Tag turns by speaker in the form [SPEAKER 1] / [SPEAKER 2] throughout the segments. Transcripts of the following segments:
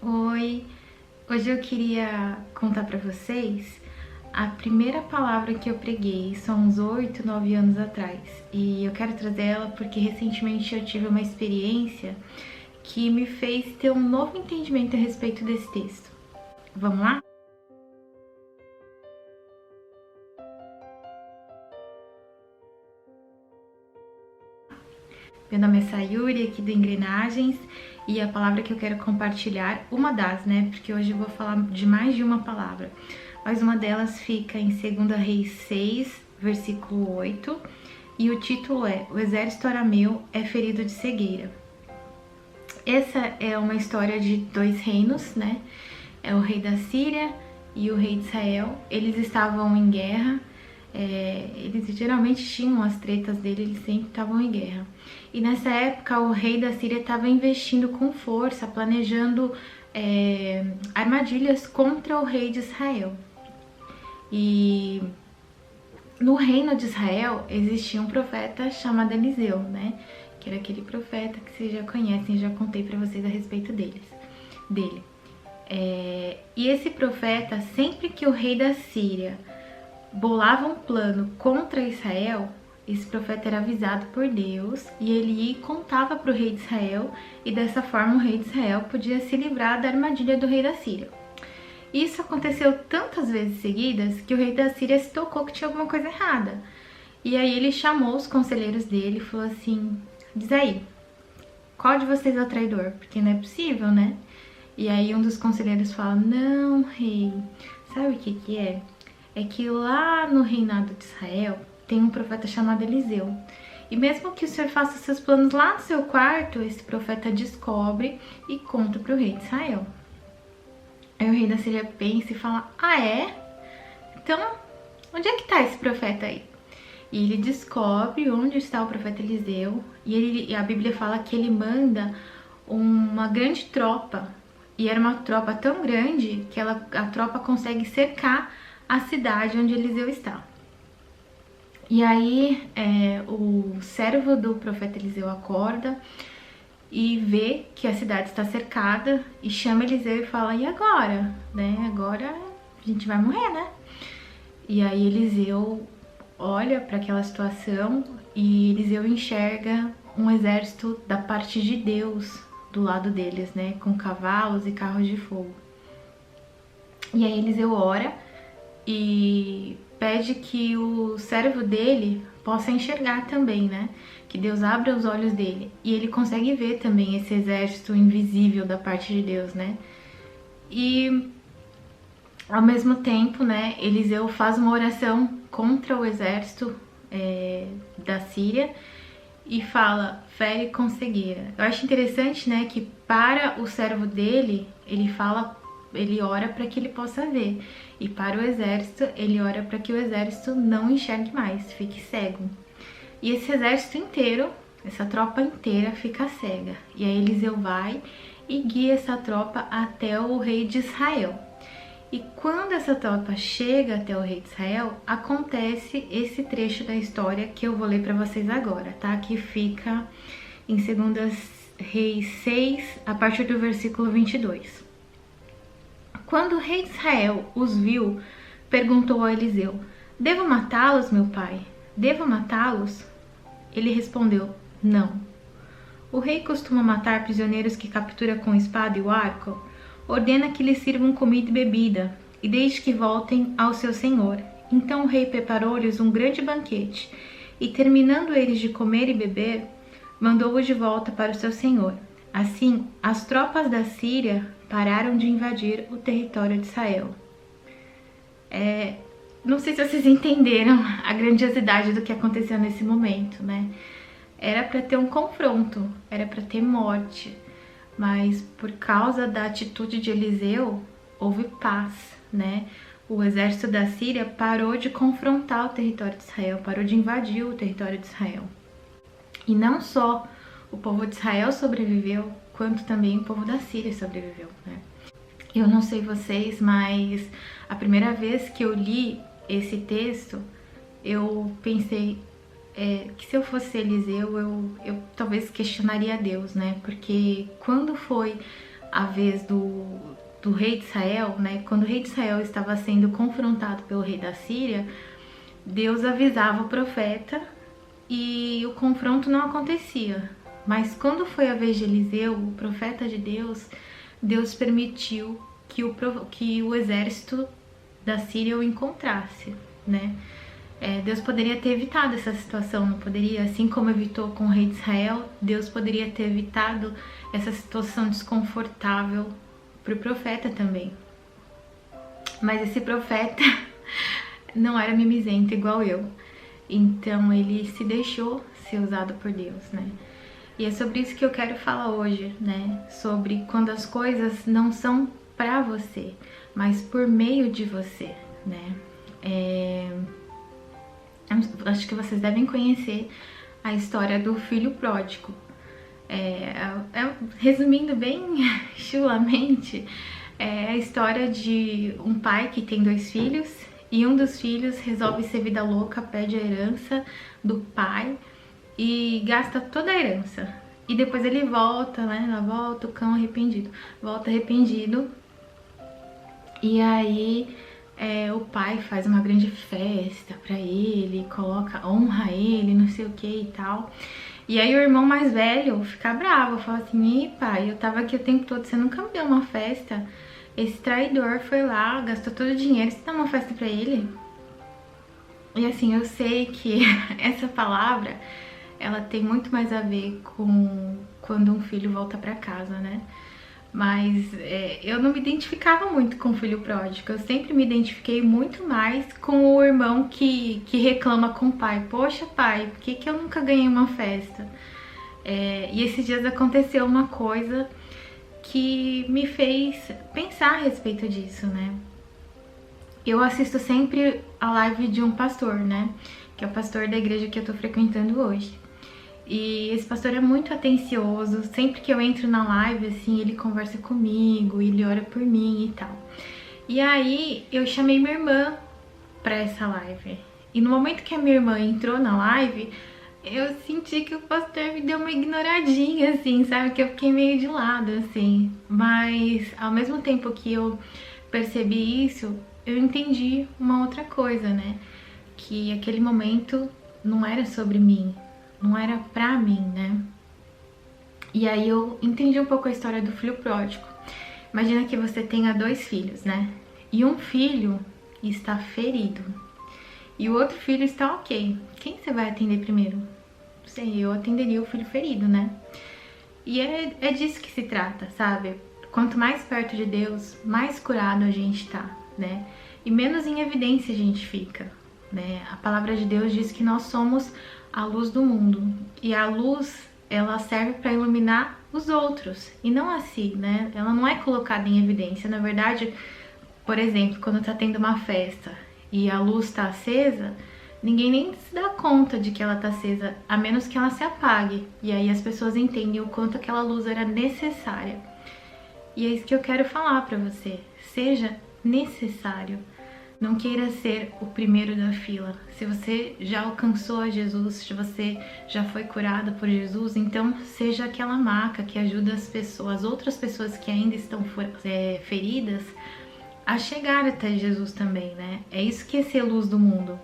[SPEAKER 1] Oi, hoje eu queria contar pra vocês a primeira palavra que eu preguei, isso há uns 8, 9 anos atrás. E eu quero trazer ela porque recentemente eu tive uma experiência que me fez ter um novo entendimento a respeito desse texto. Vamos lá? Meu nome é Sayuri, aqui do Engrenagens, e a palavra que eu quero compartilhar, uma das, né? Porque hoje eu vou falar de mais de uma palavra, mas uma delas fica em 2 Reis 6, versículo 8, e o título é: O exército arameu é ferido de cegueira. Essa é uma história de dois reinos, né? É o rei da Síria e o rei de Israel. Eles estavam em guerra. Eles geralmente tinham as tretas dele, eles sempre estavam em guerra. E nessa época o rei da Síria estava investindo com força, planejando armadilhas contra o rei de Israel. E no reino de Israel existia um profeta chamado Eliseu, né? Que era aquele profeta que vocês já conhecem, já contei pra vocês a respeito dele. E esse profeta, sempre que o rei da Síria bolava um plano contra Israel, esse profeta era avisado por Deus e ele ia e contava para o rei de Israel, e dessa forma o rei de Israel podia se livrar da armadilha do rei da Síria. Isso aconteceu tantas vezes seguidas que o rei da Síria se tocou que tinha alguma coisa errada. E aí ele chamou os conselheiros dele e falou assim: diz aí, qual de vocês é o traidor? Porque não é possível, né? E aí um dos conselheiros fala: não, rei, sabe o que é? É que lá no reinado de Israel tem um profeta chamado Eliseu. E mesmo que o senhor faça seus planos lá no seu quarto, esse profeta descobre e conta para o rei de Israel. Aí o rei da Síria pensa e fala: ah, é? Então, onde é que está esse profeta aí? E ele descobre onde está o profeta Eliseu, e a Bíblia fala que ele manda uma grande tropa. E era uma tropa tão grande que a tropa consegue cercar a cidade onde Eliseu está. E aí o servo do profeta Eliseu acorda e vê que a cidade está cercada e chama Eliseu e fala: e agora? Né? Agora a gente vai morrer, né? E aí Eliseu olha para aquela situação e Eliseu enxerga um exército da parte de Deus do lado deles, né? Com cavalos e carros de fogo. E aí Eliseu ora e pede que o servo dele possa enxergar também, né? Que Deus abra os olhos dele. E ele consegue ver também esse exército invisível da parte de Deus, né? E ao mesmo tempo, né, Eliseu faz uma oração contra o exército da Síria e fala: fere com cegueira. Eu acho interessante, né, que para o servo dele, ele ora para que ele possa ver. E para o exército, ele ora para que o exército não enxergue mais, fique cego. E esse exército inteiro, essa tropa inteira fica cega. E aí Eliseu vai e guia essa tropa até o rei de Israel. E quando essa tropa chega até o rei de Israel, acontece esse trecho da história que eu vou ler para vocês agora, tá? Que fica em 2 Reis 6, a partir do versículo 22. Quando o rei de Israel os viu, perguntou a Eliseu: devo matá-los, meu pai? Devo matá-los? Ele respondeu: não. O rei costuma matar prisioneiros que captura com espada e o arco? Ordena que lhes sirvam comida e bebida, e deixe que voltem ao seu senhor. Então o rei preparou-lhes um grande banquete, e terminando eles de comer e beber, mandou-os de volta para o seu senhor. Assim, as tropas da Síria pararam de invadir o território de Israel. Não sei se vocês entenderam a grandiosidade do que aconteceu nesse momento, né? Era para ter um confronto, era para ter morte, mas por causa da atitude de Eliseu, houve paz, né? O exército da Síria parou de confrontar o território de Israel, parou de invadir o território de Israel. E não só o povo de Israel sobreviveu, quanto também o povo da Síria sobreviveu, né? Eu não sei vocês, mas a primeira vez que eu li esse texto, eu pensei que se eu fosse Eliseu, eu talvez questionaria Deus, né? Porque quando foi a vez do rei de Israel, né? Quando o rei de Israel estava sendo confrontado pelo rei da Síria, Deus avisava o profeta e o confronto não acontecia. Mas quando foi a vez de Eliseu, o profeta de Deus, Deus permitiu que o exército da Síria o encontrasse, né? Deus poderia ter evitado essa situação, não poderia? Assim como evitou com o rei de Israel, Deus poderia ter evitado essa situação desconfortável para o profeta também. Mas esse profeta não era mimizento igual eu. Então ele se deixou ser usado por Deus, né? E é sobre isso que eu quero falar hoje, né? Sobre quando as coisas não são para você, mas por meio de você, né? Acho que vocês devem conhecer a história do filho pródigo. Resumindo bem chulamente, é a história de um pai que tem 2 filhos e um dos filhos resolve ser vida louca, pede a herança do pai e gasta toda a herança. E depois ele volta, né? Volta o cão arrependido. Volta arrependido. E aí o pai faz uma grande festa pra ele, honra ele, não sei o que e tal. E aí o irmão mais velho fica bravo, fala assim: ih, pai, eu tava aqui o tempo todo, você nunca me deu uma festa. Esse traidor foi lá, gastou todo o dinheiro, você dá uma festa pra ele? E assim, eu sei que essa palavra, ela tem muito mais a ver com quando um filho volta pra casa, né? Mas eu não me identificava muito com o filho pródigo, eu sempre me identifiquei muito mais com o irmão que reclama com o pai. Poxa, pai, por que eu nunca ganhei uma festa? E esses dias aconteceu uma coisa que me fez pensar a respeito disso, né? Eu assisto sempre a live de um pastor, né? Que é o pastor da igreja que eu tô frequentando hoje. E esse pastor é muito atencioso, sempre que eu entro na live, assim, ele conversa comigo, ele ora por mim e tal. E aí, eu chamei minha irmã pra essa live. E no momento que a minha irmã entrou na live, eu senti que o pastor me deu uma ignoradinha, assim, sabe? Que eu fiquei meio de lado, assim. Mas, ao mesmo tempo que eu percebi isso, eu entendi uma outra coisa, né? Que aquele momento não era sobre mim. Não era pra mim, né? E aí eu entendi um pouco a história do filho pródigo. Imagina que você tenha 2 filhos, né? E um filho está ferido. E o outro filho está ok. Quem você vai atender primeiro? Não sei, eu atenderia o filho ferido, né? E é disso que se trata, sabe? Quanto mais perto de Deus, mais curado a gente tá, né? E menos em evidência a gente fica, né? A palavra de Deus diz que nós somos a luz do mundo. E a luz, ela serve para iluminar os outros e não a si, né? Ela não é colocada em evidência. Na verdade, por exemplo, quando tá tendo uma festa e a luz tá acesa, ninguém nem se dá conta de que ela tá acesa, a menos que ela se apague. E aí as pessoas entendem o quanto aquela luz era necessária. E é isso que eu quero falar para você. Seja necessário. Não queira ser o primeiro da fila. Se você já alcançou a Jesus, se você já foi curado por Jesus, então seja aquela maca que ajuda as outras pessoas que ainda estão feridas, a chegar até Jesus também, né? É isso que é ser luz do mundo.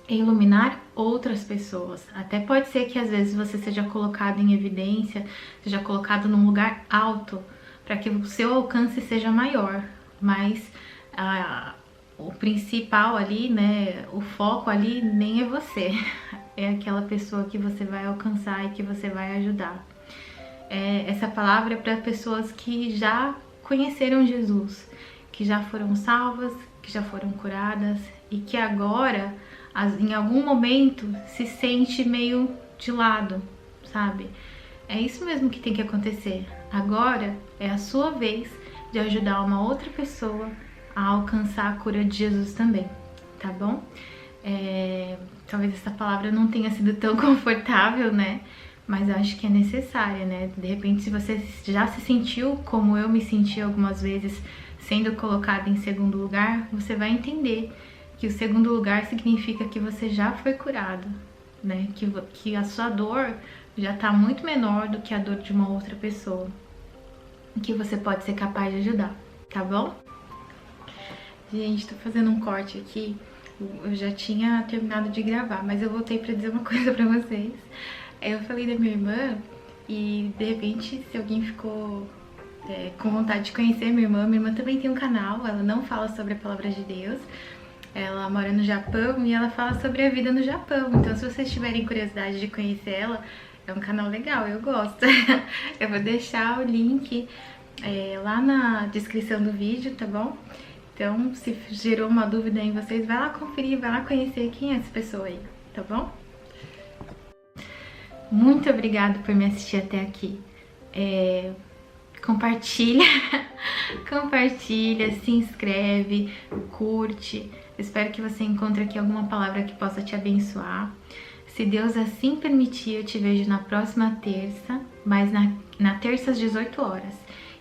[SPEAKER 1] É iluminar outras pessoas. Até pode ser que às vezes você seja colocado em evidência, seja colocado num lugar alto, para que o seu alcance seja maior. Mas o principal ali, né, o foco ali nem é você, é aquela pessoa que você vai alcançar e que você vai ajudar. Essa palavra é para pessoas que já conheceram Jesus, que já foram salvas, que já foram curadas e que agora, em algum momento, se sente meio de lado, sabe? É isso mesmo que tem que acontecer. Agora é a sua vez de ajudar uma outra pessoa a alcançar a cura de Jesus também, tá bom? Talvez essa palavra não tenha sido tão confortável, né? Mas acho que é necessária, né? De repente, se você já se sentiu como eu me senti algumas vezes sendo colocada em segundo lugar, você vai entender que o segundo lugar significa que você já foi curado, né? Que a sua dor já tá muito menor do que a dor de uma outra pessoa. que você pode ser capaz de ajudar, tá bom? Gente, tô fazendo um corte aqui. Eu já tinha terminado de gravar, mas eu voltei pra dizer uma coisa pra vocês. Eu falei da minha irmã e, de repente, se alguém ficou com vontade de conhecer minha irmã também tem um canal. Ela não fala sobre a palavra de Deus. Ela mora no Japão e ela fala sobre a vida no Japão. Então, se vocês tiverem curiosidade de conhecer ela, é um canal legal, eu gosto. Eu vou deixar o link lá na descrição do vídeo, tá bom? Então, se gerou uma dúvida em vocês, vai lá conferir, vai lá conhecer quem é essa pessoa aí, tá bom? Muito obrigada por me assistir até aqui. Compartilha, compartilha, se inscreve, curte. Espero que você encontre aqui alguma palavra que possa te abençoar. Se Deus assim permitir, eu te vejo na próxima terça, mas na terça às 18 horas.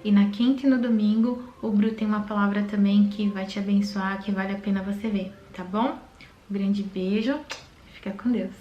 [SPEAKER 1] E na quinta e no domingo, o Bru tem uma palavra também que vai te abençoar, que vale a pena você ver, tá bom? Um grande beijo, fica com Deus.